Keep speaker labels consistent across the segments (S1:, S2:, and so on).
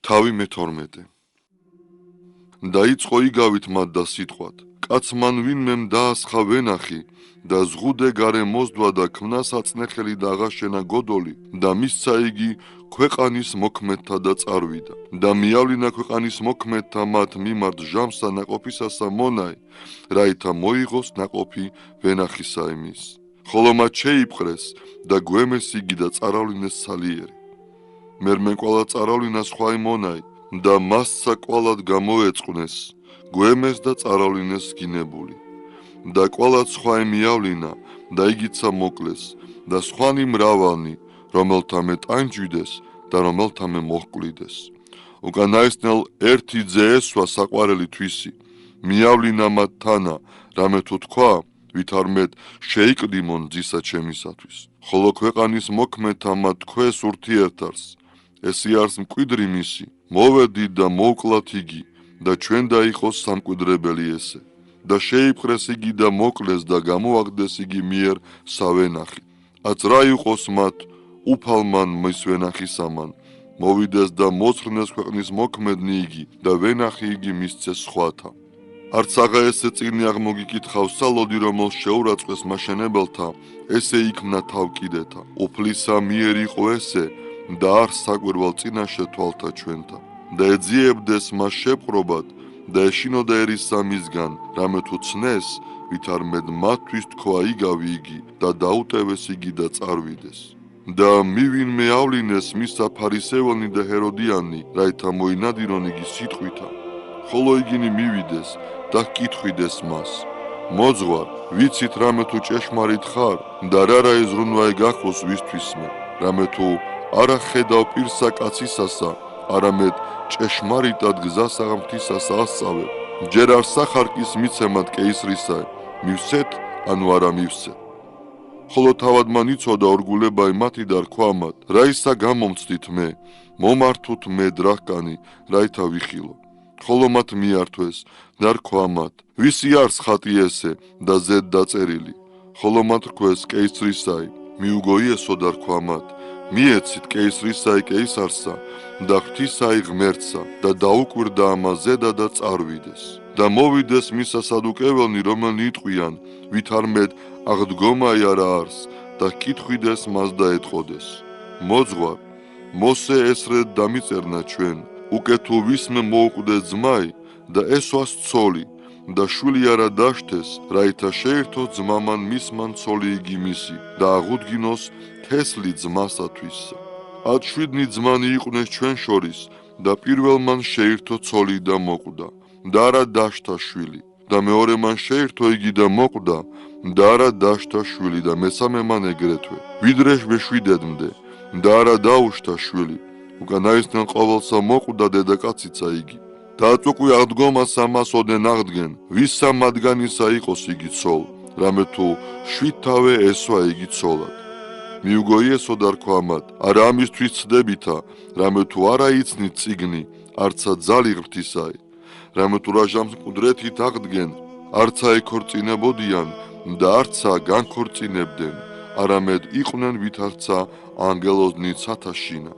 S1: თავი მე-12 დაიწყო იგავით მათ და სიტყვად კაც მან ვინმემ დაასხა ვენახი და ზღუდე გარე მოსდვა და ქმნას აწნეხელი და აღაშენა გოდოლი და მისცა იგი ქვეყანის მოქმედთა და წარვიდა და მიავლინა ქვეყანის მოქმედთა მათ მიმართ ჟამსა ნაყოფისასა მონაი რაითა მოიღოს ნაყოფი ვენახისა იმის ხოლო მათ შეიპყრეს და გვემეს იგი და წაავლინეს სალიერი მერმე კვალა წარავლინა სხვა იმონაი და მასცა კვალად გამოეწყვნეს გვემეს და წაავლინეს გინებული და კვალად სხვა მიავლინა და იგიცა მოკლეს და სხვანი მრავალნი რომელთა მე ტანჯვიდეს და რომელთა მე მოჰკვლიდეს უკანაესნელ ერთი ძე ესვა საყვარელი თვისი მიავლინა მათ თანა რამე თუ თქვა ვითარმედ შეიკდიმონ ძისა ჩემისათვის ხოლო ქვეყანის მოქმედთა მათ თქვეს ურთიერთარს ესი არს მკვიდრი მისი მოვედით და მოვკლათ იგი და ჩვენ დაიყოს სამკვიდრებელი ესე და შეიპყრეს იგი და მოკლეს და გამოაგდეს იგი მიერ სავენახი აც რა იყოს მათ უფალმან მის ვენახისამან მოვიდეს და მოцხრნეს ქვეყნის მოქმედნი იგი და ვენახი იგი მისცეს სხვათა არც აღა ესე წიგნი აღმოგიკითხავს სალოდი რომელ შეურაცხეს მაშენებელთა ესე იქმნა თავკიდეთა უფლისა მიერ იყო ესე და არ საკვირვალ წინაშე თვალთა ჩვენთა და ეძიებდეს მას შეპყრობად და ეშინოდა ერისა მისგან რამე თუ ცნეს ვითარმედ მათთვის თქვა იგავი იგი და დაუტევეს იგი და წარვიდეს და მივინმე ავლინეს მისა ფარისევონი და ჰეროდიანი რაითა მოინადირონ იგი სიტყვითა ხოლო იგინი მივიდეს და ჰკითხვიდეს მას მოძღვარ ვიცით რამე თუ ჭეშმარიტ ხარ და რა ეზრუნვა გახოს ვისთვისმე რამე თუ არა ხედავ პირსა კაცისასა არამედ ჭეშმარიტად გზას აღმთისასა ასწავებ ჯერ არ სახარკის მიცემად კეისრისა მივსეთ ანუ არა მივსეთ ხოლო თავად მან იცოდა ორგულებაი მათი და რქვა მათ რა ისა გამომცდით მე მომართოთ მე დრახკანი რაითა ვიხილო ხოლო მათ მიართვეს და რქვა მათ ვისი არის ხატი ესე და ზედ დაწერილი ხოლო მათ რქვეს კეისრისაი მიუგოიესო და რქვა მათ მიეცით კეისრისაი კეისარსა და ღვთისაი ღმერთსა და დაუკვირდა ამაზედა და წარვიდეს და მოვიდეს მისა სადუკეველნი რომელნი იტყვიან ვითარმედ აღდგომაი არა არს და კითხვიდეს მას და ეტყოდეს მოძღვარ მოსე ესრედ დამიწერნა ჩვენ უკე თუ ვისმე მოუკვდე ძმაი და ესვას ცოლი და შვილი არა დაშთეს რაითა შეერთოს ძმამან მისმან ცოლი იგი მისი და აღუდგინოს თესლი ძმასათვის ათ 7 ძმანი იყვნენ ჩვენ შორის და პირველმან შეირთო ცოლი და მოკვდა და არა დაშთა შვილი და მეორე მან შეირთო იგი და მოკვდა და არა დაშთა შვილი და მესამე მან ეგრეთვე ვიდრე მეშვიდედმდე და არა დაუშთა შვილი უკანაესნელ ყოველსა მოკვდა დედაკაციცა იგი დაწუყვი აღდგომას ამას ოდენ აღდგენ ვისა მათგანისა იყოს იგი ცოლ რამე თუ 7 თავე ესვა იგი ცოლად მიუგოიესო და რქვა მათ არა ამისთვის ცდებითა რამე თუ არა იცნით წიგნი არცა ძალი ღვთისაი რამე თუ რა ჟამს მკვდრეთით აღდგენ არცა ეკორწინებოდიან და არცა განქორწინებდნენ არამედ იყვნენ ვითარცა ანგელოზნი ცათაშინა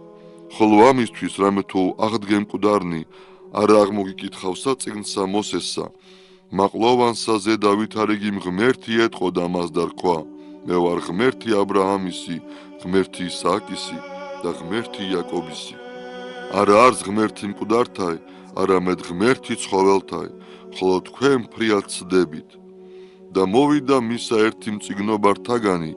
S1: ხოლო ამისთვის რამე თუ აღდგენ მკვდარნი არა აღმოგიკითხავსა წიგნსა მოსესა მაყლოვანსა ზედა ვითარიგი ღმერთი ეტყოდა მას და რქვა მე ვარ ღმერთი აბრაამისი ღმერთი ისააკისი და ღმერთი იაკობისი არა არს ღმერთი მკვდართაი არამედ ღმერთი ცხოველთაი ხოლო თქვენ ფრიად ცდებით და მოვიდა მისა ერთი მწიგნობართაგანი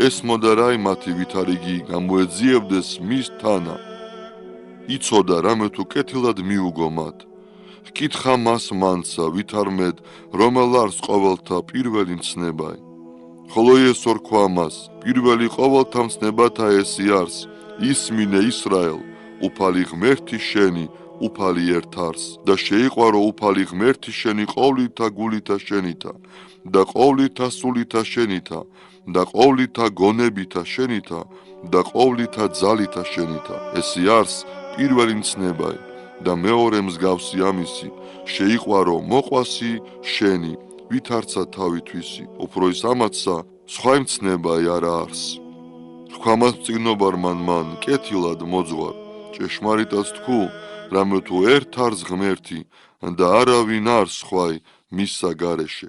S1: ესმოდა რაი მათი ვითარიგი გამოეძიებდეს მის თანა იცოდა რამე თუ კეთილად მიუგო მათ ჰკითხა მას მანსა ვითარმედ რომელ არის ყოველთა პირველი მცნებაი ხოლო ესო რქვა მას პირველი ყოველთა მცნებათა ესი არის ისმინე ისრაელ უფალი ღმერთი შენი უფალი ერთ არის და შეიყვარო უფალი ღმერთი შენი ყოვლითა გულითა შენითა და ყოვლითა სულითა შენითა და ყოვლითა გონებითა შენითა და ყოვლითა ძალითა შენითა ესი არის პირველი მცნებაი და მეორე მსგავსი ამისი შეიყვარო მოყვასი შენი ვითარცა თავითვისი უფრო ის ამათსა სხვა მცნებაი არა არის რქვამას მწიგნობარმან მან კეთილად მოძღვარ ჭეშმარიტად თქვუ რამე თუ ერთ არს ღმერთი და არავინ არ სხვაი მისსა გარეშე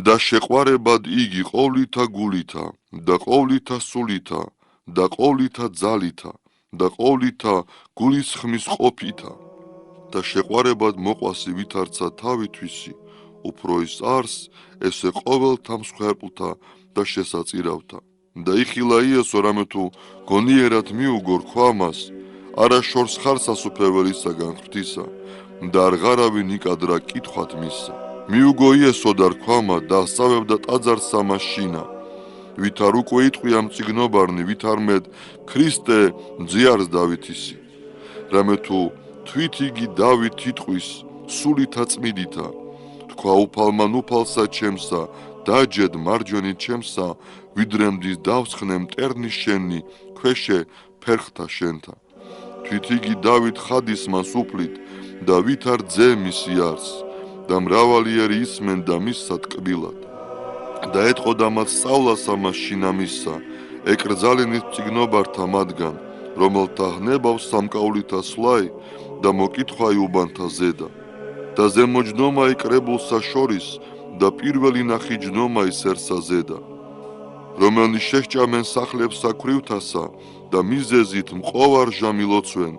S1: და შეყვარებად იგი ყოვლითა გულითა და ყოვლითა სულითა და ყოვლითა ძალითა და ყოვლითა გულისხმის ყოფითა და შეყვარებად მოყვასი ვითარცა თავითვისი უფრო ის არს ესე ყოველთა მსხვერპლთა და შესაწირავთა და იხილა იესო რამე თუ გონიერად მიუგო რქვა მას არა შორს ხარ სასუფეველისაგან ღვთისა და არ ღარავინ იკადრა კითხვათ მისსა მიუგო იესო და რქვამა და ასწავებდა ტაძარსა მას შინა ვით არ უკვე იტყვია მწიგნობარნი ვით არ მეტ ქრისტე ძიარს დავითისი რამე თუ თვით იგი დავით იტყვის სულითა წმიდითა თქვა უფალმან უფალსა ჩემსა დაჯედ მარჯვენი ჩემსა ვიდრე მდის დავსხნე მტერნის შენი ქვეშე ფერხთა შენთა თვით იგი დავით ხადის მას უფლით და ვით არ ძე მისი არს და მრავალიერი ისმენ და მისსა ტკბილად და ეთყოდა მათ სწავლას ამას შინა მისსა ეკრძალინით მწიგნობართა მათგან რომელთა ჰნებავს სამკაულითა სვლაი და მოკითხვაი უბანთა ზედა და ზემოჯდომაი კრებულსა შორის და პირველი ნახი ჯდომაი სერსა ზედა რომელნი შეჰჭამენ სახლებსა ქვრივთასა და მიზეზით მყოვარ ჟამილოცვენ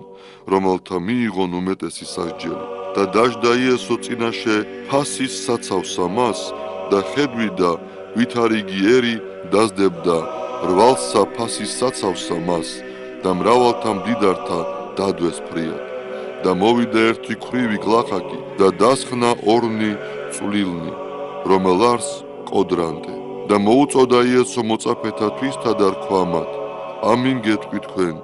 S1: რომელთა მიიღონ უმეტესი სასჯელი და დაждდა იესო წინაშე ფასის საცავსა მას და ხედვიდა ვით არ იგი ერი დაზდებდა რვალსა ფასის საცავსა მას და მრავალთა მდიდართა დადვეს ფრიად და მოვიდა ერთი ქვრივი გლახაკი და დასხნა ორნი წვლილნი რომელ არს კოდრანტე და მოუწოდა იესო მოწაფეთა თვისთა და რქვა მათ ამინ გეტყვი თქვენ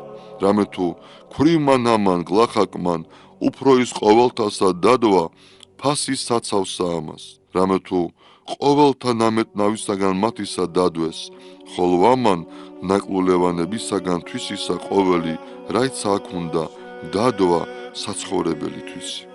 S1: რამე თუ ქვრივმან ამან გლახაკმან უფრო ის ყოველთასა დადვა ფასის საცავსა ამას რამე თუ ყოველთა ნამეტნავისაგან მათისა დადვეს ხოლო ამან ნაკლულევანებისაგან თვისისა ყოველი რაიცა აქ უნდა დადვა საცხოვრებელითვისი